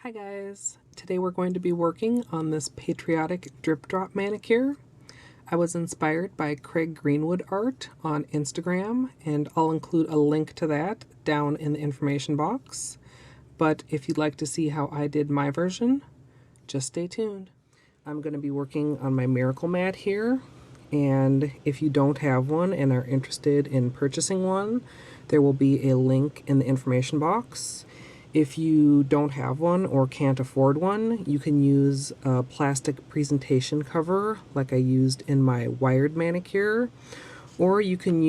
Hi guys, today we're going to be working on this Patriotic Drip Drop Manicure. I was inspired by Craig Greenwood art on Instagram, and I'll include a link to that down in the information box. But if you'd like to see how I did my version, just stay tuned. I'm going to be working on my Miracle Mat here, and if you don't have one and are interested in purchasing one, there will be a link in the information box. If you don't have one or can't afford one, you can use a plastic presentation cover like I used in my wired manicure, or you can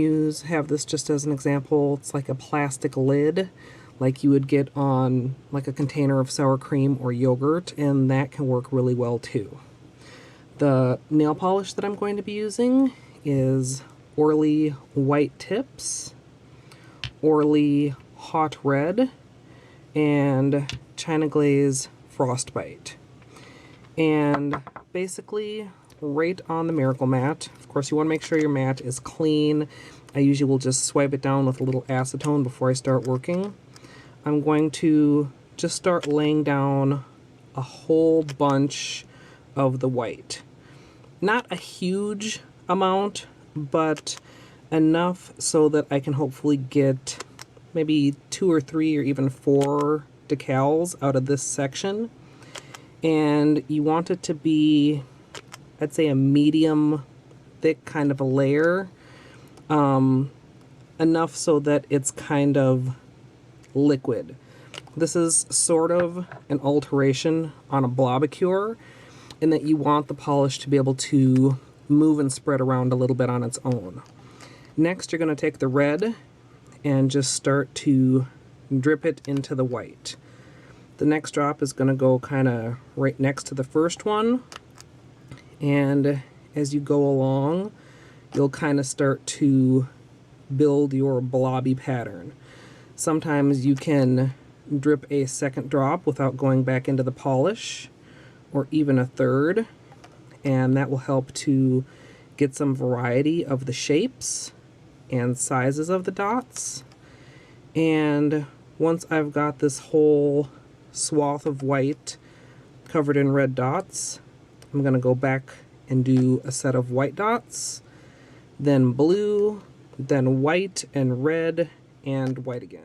have this just as an example. It's like a plastic lid like you would get on like a container of sour cream or yogurt, and that can work really well too. The nail polish that I'm going to be using is Orly White Tips, Orly Hot Red, and China Glaze Frostbite. And basically right on the Miracle Mat, of course you want to make sure your mat is clean. I usually will just swipe it down with a little acetone before I start working. I'm going to just start laying down a whole bunch of the white. Not a huge amount, but enough so that I can hopefully get maybe 2 or 3 or even 4 decals out of this section. And you want it to be, I'd say, a medium thick kind of a layer, enough so that it's kind of liquid. This is sort of an alteration on a Blobbicure in that you want the polish to be able to move and spread around a little bit on its own. Next, you're going to take the red and just start to drip it into the white. The next drop is going to go kind of right next to the first one, and as you go along you'll kind of start to build your blobby pattern. Sometimes you can drip a second drop without going back into the polish, or even a third, and that will help to get some variety of the shapes and sizes of the dots. And once I've got this whole swath of white covered in red dots, I'm going to go back and do a set of white dots, then blue, then white and red, and white again.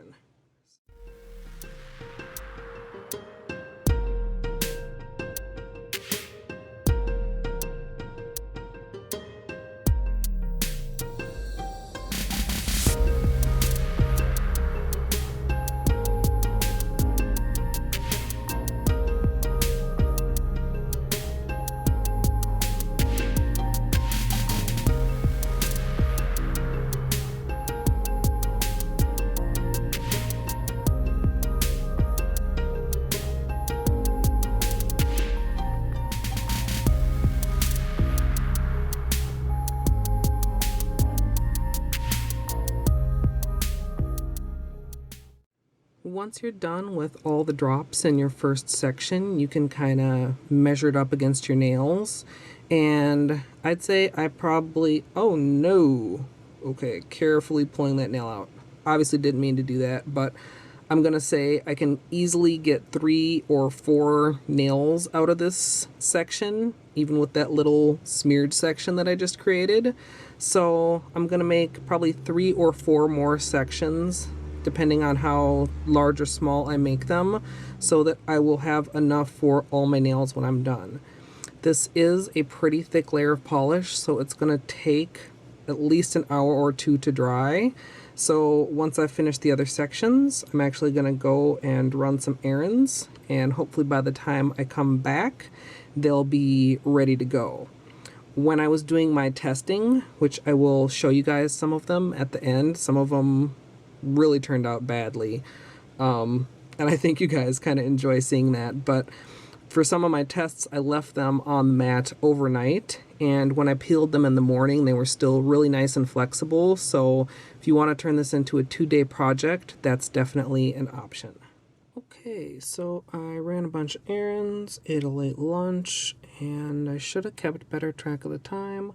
Once you're done with all the drops in your first section, you can kind of measure it up against your nails. And I'd say I probably, oh no, okay, carefully pulling that nail out. Obviously didn't mean to do that, but I'm gonna say I can easily get 3 or 4 nails out of this section, even with that little smeared section that I just created. So I'm gonna make probably 3 or 4 more sections, depending on how large or small I make them, so that I will have enough for all my nails when I'm done. This is a pretty thick layer of polish, so it's going to take at least an hour or 2 to dry. So once I've finished the other sections, I'm actually going to go and run some errands, and hopefully by the time I come back, they'll be ready to go. When I was doing my testing, which I will show you guys some of them at the end, some of them really turned out badly, and I think you guys kind of enjoy seeing that. But for some of my tests, I left them on the mat overnight, and when I peeled them in the morning, they were still really nice and flexible. So if you want to turn this into a 2-day project, that's definitely an option. Okay, so I ran a bunch of errands, ate a late lunch, and I should have kept better track of the time,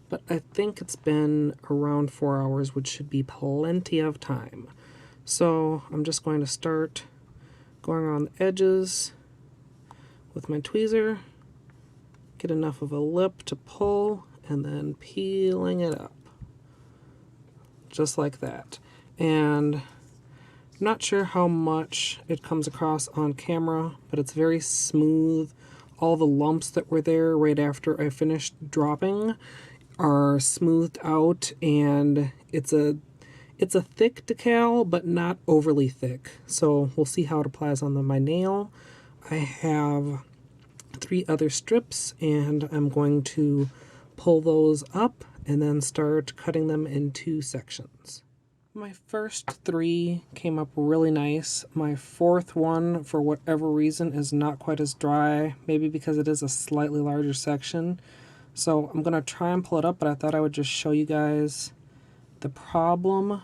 but I think it's been around 4 hours, which should be plenty of time. So I'm just going to start going around the edges, with my tweezer, get enough of a lip to pull, and then peeling it up. Just like that. And I'm not sure how much it comes across on camera, but it's very smooth. All the lumps that were there right after I finished dropping are smoothed out, and it's a thick decal, but not overly thick. So we'll see how it applies on my nail. I have 3 other strips, and I'm going to pull those up and then start cutting them into sections. My first 3 came up really nice. My 4th one, for whatever reason, is not quite as dry, maybe because it is a slightly larger section. So I'm going to try and pull it up, but I thought I would just show you guys the problem.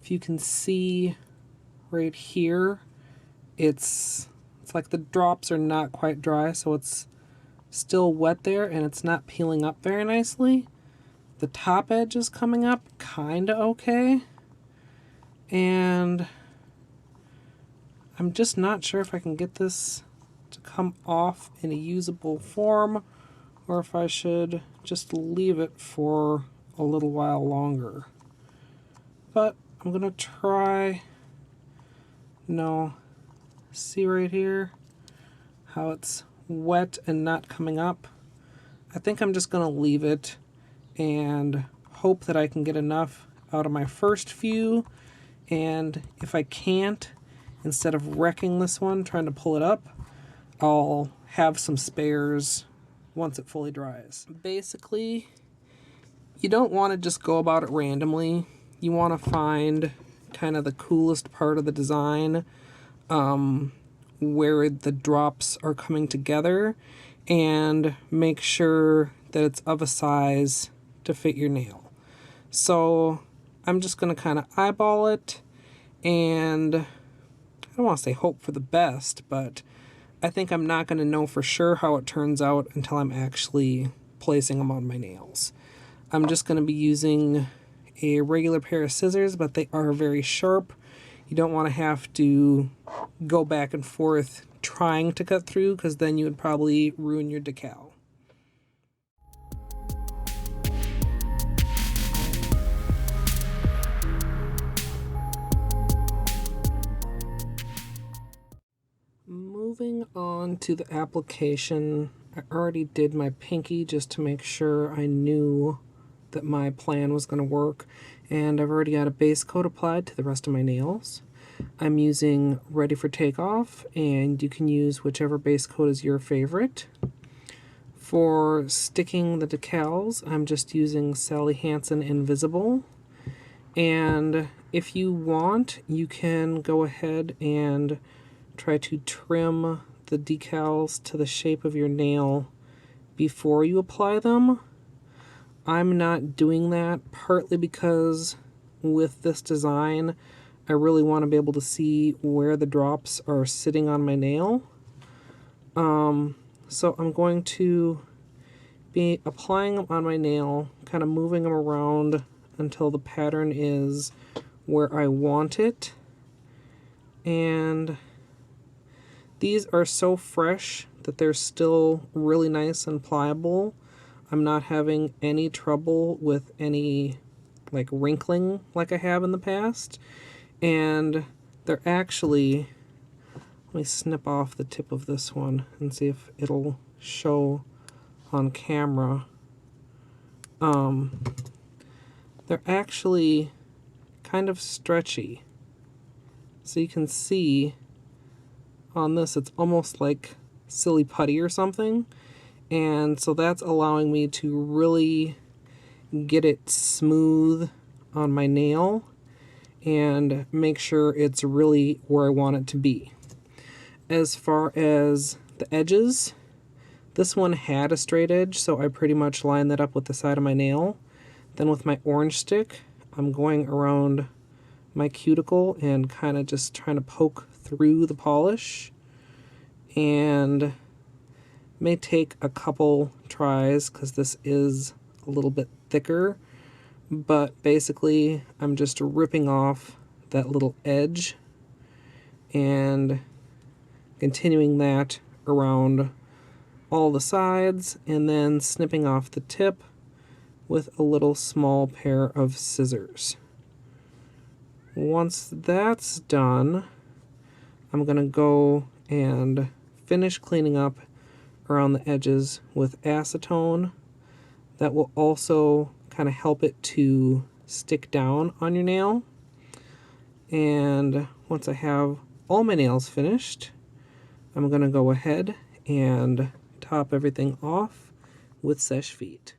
If you can see right here, it's like the drops are not quite dry, so it's still wet there and it's not peeling up very nicely. The top edge is coming up kinda okay, and I'm just not sure if I can get this to come off in a usable form or if I should just leave it for a little while longer. But I'm gonna try. No, see right here how it's wet and not coming up? I think I'm just gonna leave it and hope that I can get enough out of my first few, and if I can't, instead of wrecking this one trying to pull it up, I'll have some spares once it fully dries. Basically, you don't want to just go about it randomly. You want to find kind of the coolest part of the design, where the drops are coming together, and make sure that it's of a size to fit your nail. So I'm just going to kind of eyeball it, and I don't want to say hope for the best, but I think I'm not going to know for sure how it turns out until I'm actually placing them on my nails. I'm just going to be using a regular pair of scissors, but they are very sharp. You don't want to have to go back and forth trying to cut through, because then you would probably ruin your decal. Moving on to the application, I already did my pinky just to make sure I knew that my plan was going to work, and I've already got a base coat applied to the rest of my nails. I'm using Ready for Takeoff, and you can use whichever base coat is your favorite. For sticking the decals, I'm just using Sally Hansen Invisible, and if you want, you can go ahead and try to trim the decals to the shape of your nail before you apply them. I'm not doing that, partly because with this design I really want to be able to see where the drops are sitting on my nail. So I'm going to be applying them on my nail, kind of moving them around until the pattern is where I want it. And these are so fresh that they're still really nice and pliable. I'm not having any trouble with any like wrinkling like I have in the past. And they're actually, let me snip off the tip of this one and see if it'll show on camera. They're actually kind of stretchy. So you can see on this, it's almost like silly putty or something. And so that's allowing me to really get it smooth on my nail and make sure it's really where I want it to be. As far as the edges, this one had a straight edge, so I pretty much lined that up with the side of my nail. Then with my orange stick, I'm going around my cuticle and kind of just trying to poke through the polish, and may take a couple tries because this is a little bit thicker, but basically I'm just ripping off that little edge and continuing that around all the sides and then snipping off the tip with a little small pair of scissors. Once that's done, I'm going to go and finish cleaning up around the edges with acetone. That will also kind of help it to stick down on your nail. And once I have all my nails finished, I'm going to go ahead and top everything off with Seche Vite.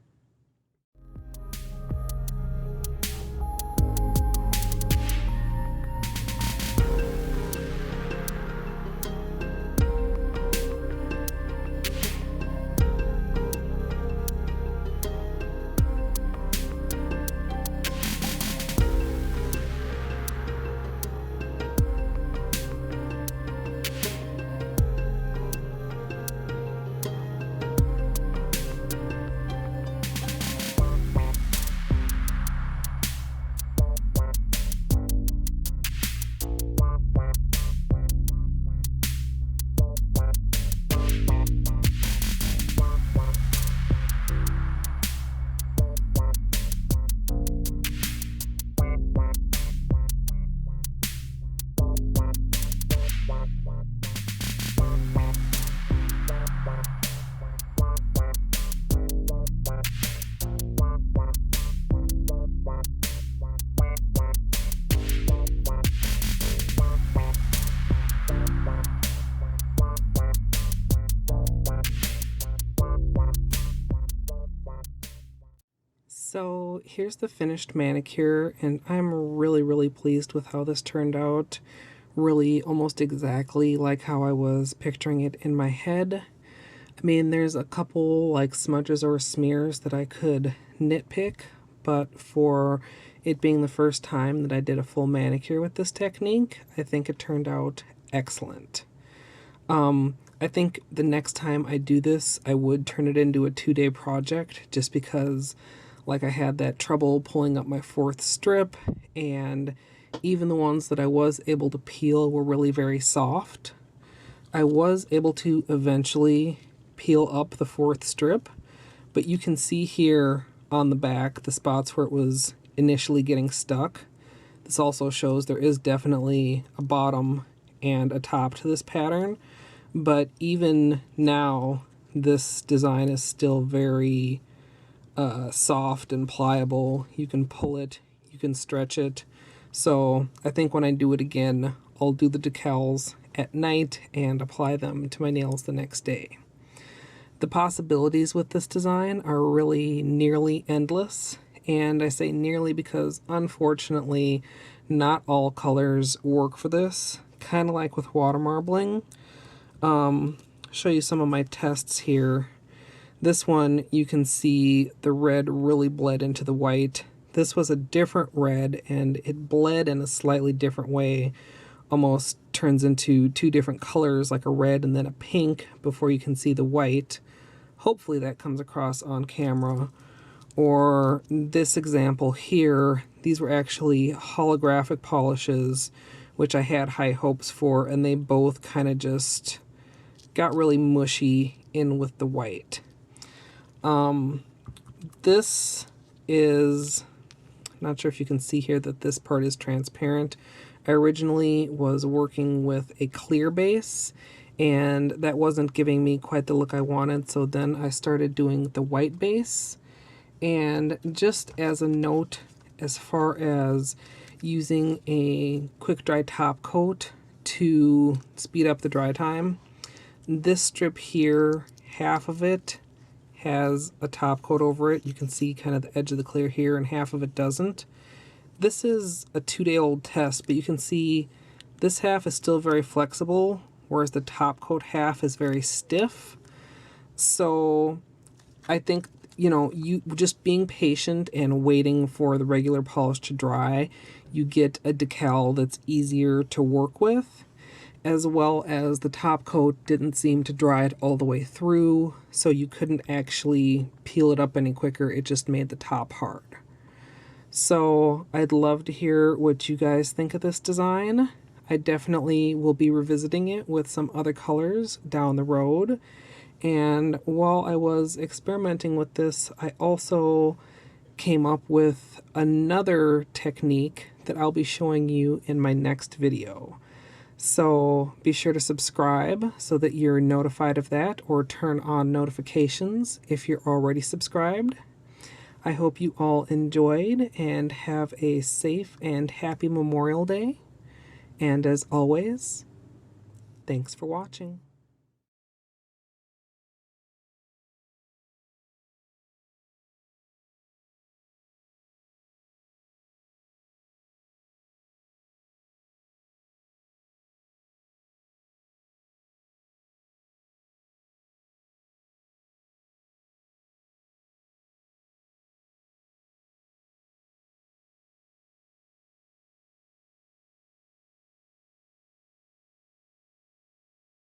So here's the finished manicure, and I'm really pleased with how this turned out. Really almost exactly like how I was picturing it in my head. I mean, there's a couple like smudges or smears that I could nitpick, but for it being the first time that I did a full manicure with this technique, I think it turned out excellent. I think the next time I do this, I would turn it into a 2-day project, just because like I had that trouble pulling up my 4th strip, and even the ones that I was able to peel were really very soft. I was able to eventually peel up the 4th strip, but you can see here on the back the spots where it was initially getting stuck. This also shows there is definitely a bottom and a top to this pattern, but even now this design is still very soft and pliable. You can pull it, you can stretch it. So I think when I do it again, I'll do the decals at night and apply them to my nails the next day. The possibilities with this design are really nearly endless, and I say nearly because unfortunately not all colors work for this, kind of like with water marbling. Show you some of my tests here. This one, you can see the red really bled into the white. This was a different red, and it bled in a slightly different way. Almost turns into 2 different colors, like a red and then a pink, before you can see the white. Hopefully that comes across on camera. Or this example here, these were actually holographic polishes, which I had high hopes for, and they both kind of just got really mushy in with the white. This is, not sure if you can see here that this part is transparent. I originally was working with a clear base, and that wasn't giving me quite the look I wanted, so then I started doing the white base. And just as a note, as far as using a quick dry top coat to speed up the dry time, this strip here, half of it has a top coat over it. You can see kind of the edge of the clear here, and half of it doesn't. This is a 2-day-old test, but you can see this half is still very flexible, whereas the top coat half is very stiff. So I think, you know, you just being patient and waiting for the regular polish to dry, you get a decal that's easier to work with, as well as the top coat didn't seem to dry it all the way through, so you couldn't actually peel it up any quicker. It just made the top hard. So I'd love to hear what you guys think of this design. I definitely will be revisiting it with some other colors down the road. And while I was experimenting with this, I also came up with another technique that I'll be showing you in my next video. So be sure to subscribe so that you're notified of that, or turn on notifications if you're already subscribed. I hope you all enjoyed and have a safe and happy Memorial Day. And as always, thanks for watching.